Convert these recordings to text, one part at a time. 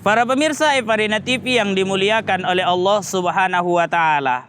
Para pemirsa Evarina TV yang dimuliakan oleh Allah Subhanahu wa taala.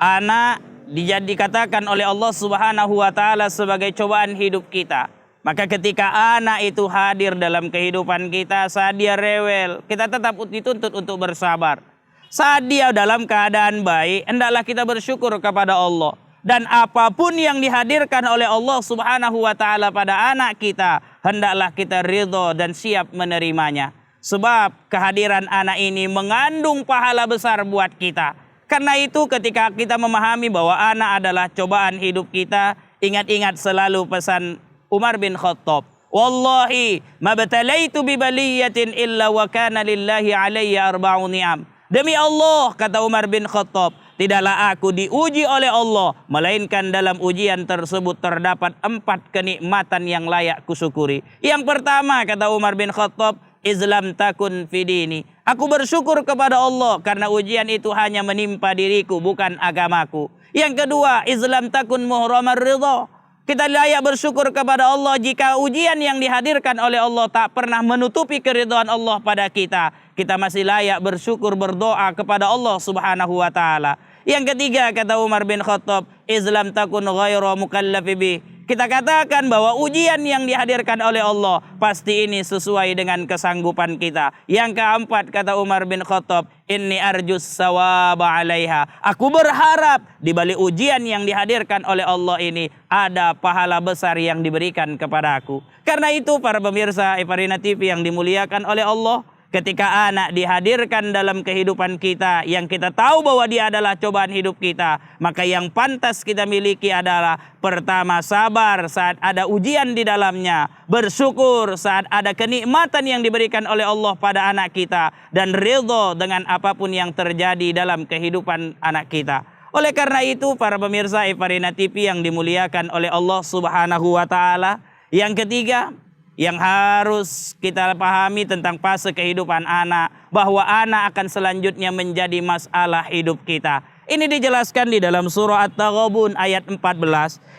Anak dikatakan oleh Allah Subhanahu wa taala sebagai cobaan hidup kita. Maka ketika anak itu hadir dalam kehidupan kita, saat dia rewel, kita tetap dituntut untuk bersabar. Saat dia dalam keadaan baik, hendaklah kita bersyukur kepada Allah. Dan apapun yang dihadirkan oleh Allah Subhanahu wa taala pada anak kita, hendaklah kita ridho dan siap menerimanya. Sebab kehadiran anak ini mengandung pahala besar buat kita. Karena itu ketika kita memahami bahwa anak adalah cobaan hidup kita, ingat-ingat selalu pesan Umar bin Khattab. Wallahi mabtalaitu bibaliyatin illa wa kana lillahi alayya arba'u ni'am. Demi Allah, kata Umar bin Khattab, tidaklah aku diuji oleh Allah, melainkan dalam ujian tersebut terdapat 4 kenikmatan yang layak kusyukuri. Yang pertama, kata Umar bin Khattab, Islam takun fidini. Aku bersyukur kepada Allah karena ujian itu hanya menimpa diriku, bukan agamaku. Yang kedua, Islam takun muhramar ridha. Kita layak bersyukur kepada Allah jika ujian yang dihadirkan oleh Allah tak pernah menutupi keridhaan Allah pada kita. Kita masih layak bersyukur, berdoa kepada Allah Subhanahu wa taala. Yang ketiga, kata Umar bin Khattab, Islam takun ghaira mukallafi bih. Kita katakan bahwa ujian yang dihadirkan oleh Allah pasti ini sesuai dengan kesanggupan kita. Yang keempat, kata Umar bin Khattab, inni arjus sawaba alaiha. Aku berharap di balik ujian yang dihadirkan oleh Allah ini ada pahala besar yang diberikan kepada aku. Karena itu para pemirsa Evarina TV yang dimuliakan oleh Allah, ketika anak dihadirkan dalam kehidupan kita yang kita tahu bahwa dia adalah cobaan hidup kita, maka yang pantas kita miliki adalah pertama, sabar saat ada ujian di dalamnya, bersyukur saat ada kenikmatan yang diberikan oleh Allah pada anak kita, dan ridho dengan apapun yang terjadi dalam kehidupan anak kita. Oleh karena itu para pemirsa Evarina TV yang dimuliakan oleh Allah Subhanahu wa taala, yang ketiga yang harus kita pahami tentang fase kehidupan anak, bahwa anak akan selanjutnya menjadi masalah hidup kita. Ini dijelaskan di dalam surah At-Taghabun ayat 14.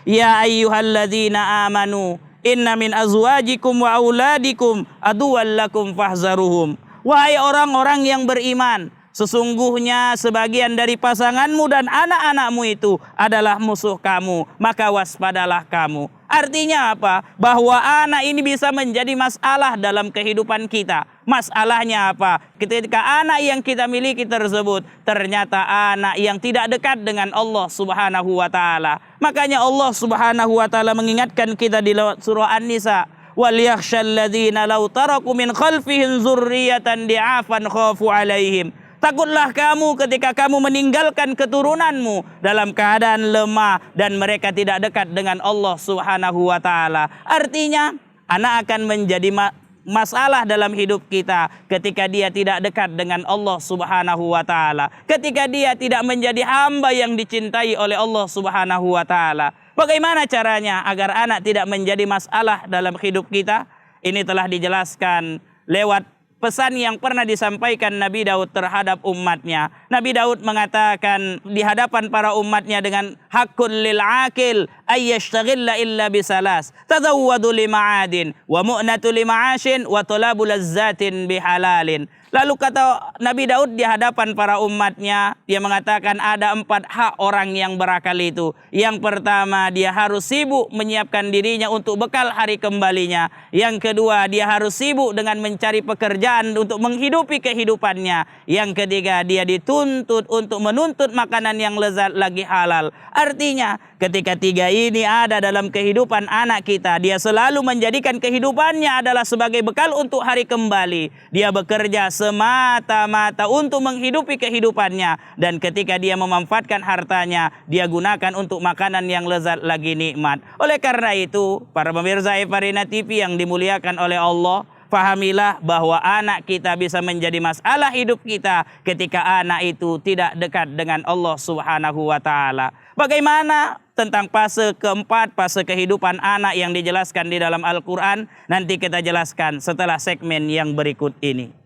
Ya ayyuhalladzina amanu inna min azwajikum wa auladikum aduwwan lakum fahzaruhum. Wahai orang-orang yang beriman, sesungguhnya sebagian dari pasanganmu dan anak-anakmu itu adalah musuh kamu, maka waspadalah kamu. Artinya apa? Bahwa anak ini bisa menjadi masalah dalam kehidupan kita. Masalahnya apa? Ketika anak yang kita miliki tersebut ternyata anak yang tidak dekat dengan Allah Subhanahu wa taala. Makanya Allah Subhanahu wa taala mengingatkan kita di surah An-Nisa, wal yakhshal ladzina law taraku min khalfihim dzurriyyatan di'afan khafu 'alaihim. Takutlah kamu ketika kamu meninggalkan keturunanmu dalam keadaan lemah dan mereka tidak dekat dengan Allah Subhanahu wa taala. Artinya, anak akan menjadi masalah dalam hidup kita ketika dia tidak dekat dengan Allah Subhanahu wa taala. Ketika dia tidak menjadi hamba yang dicintai oleh Allah Subhanahu wa taala. Bagaimana caranya agar anak tidak menjadi masalah dalam hidup kita? Ini telah dijelaskan lewat pesan yang pernah disampaikan Nabi Daud terhadap umatnya. Nabi Daud mengatakan di hadapan para umatnya dengan hakul lil akil ayyashtaghilla illa bisalas tazawwadu lima'adin wa mu'natu lima'ashin wa talabu lazzatin bihalalin. Lalu kata Nabi Daud di hadapan para umatnya, dia mengatakan ada 4 hak orang yang berakal itu. Yang pertama, dia harus sibuk menyiapkan dirinya untuk bekal hari kembalinya. Yang kedua, dia harus sibuk dengan mencari pekerjaan untuk menghidupi kehidupannya. Yang ketiga, dia dituntut untuk menuntut makanan yang lezat lagi halal. Artinya, ketika 3 ini ada dalam kehidupan anak kita, dia selalu menjadikan kehidupannya adalah sebagai bekal untuk hari kembali. Dia bekerja semata-mata untuk menghidupi kehidupannya, dan ketika dia memanfaatkan hartanya, dia gunakan untuk makanan yang lezat lagi nikmat. Oleh karena itu, para pemirsa Evarina TV yang dimuliakan oleh Allah, fahamilah bahwa anak kita bisa menjadi masalah hidup kita ketika anak itu tidak dekat dengan Allah Subhanahu wa taala. Bagaimana tentang fase keempat, fase kehidupan anak yang dijelaskan di dalam Al-Quran? Nanti kita jelaskan setelah segmen yang berikut ini.